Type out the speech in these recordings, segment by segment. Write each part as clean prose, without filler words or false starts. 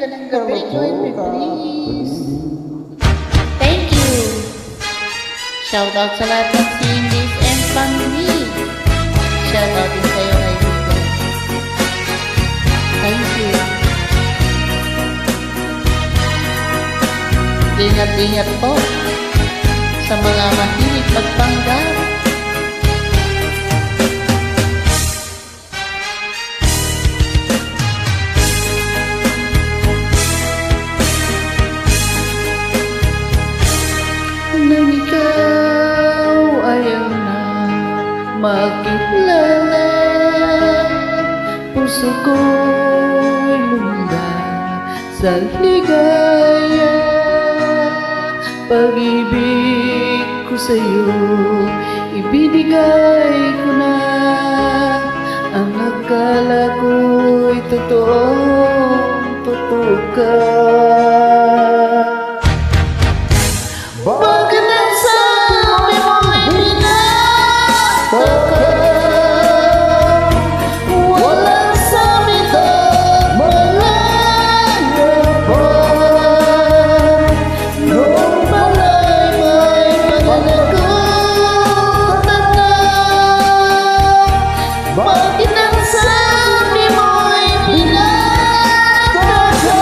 magandang gabi. Join me, please. Thank you. Shout out sa lahat ng singles and family. Shout out din sa'yo, kaibigan. Thank you. Ingat-ingat po sa mga mahilig pagpanggap. Nang ikaw ayaw na makilala, puso ko'y lumba sa ligaya. Pag-ibig ko sa'yo, ibinigay ko na. Ang akala ko'y totoo ka. Bakit ang sabi mo ay binata ka? Walang sabi ka, malaya pa. Noong balay may pananagutan ka. Bakit ang sabi mo ay binata ka?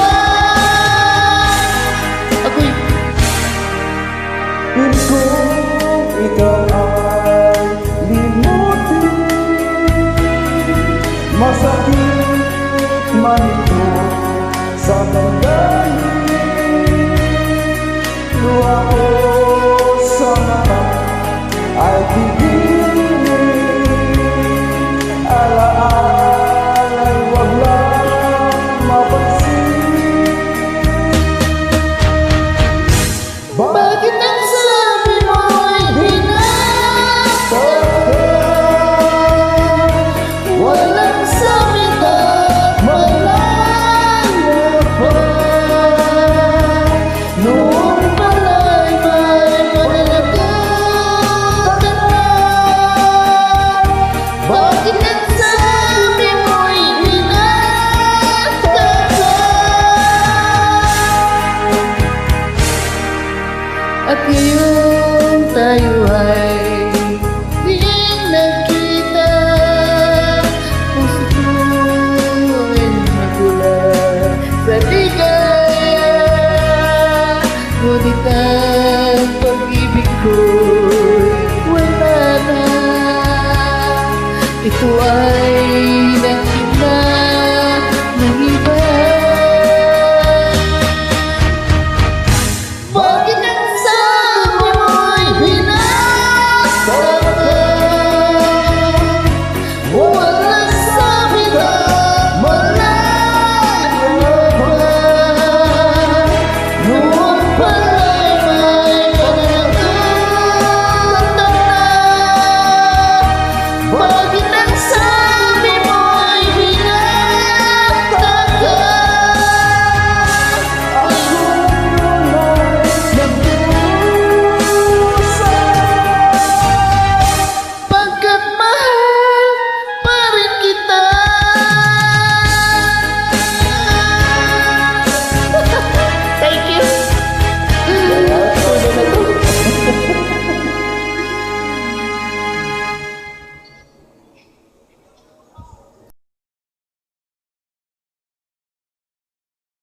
Ako'y kung ikaw ay limutin, masakit man ito sa damdamin, luha ko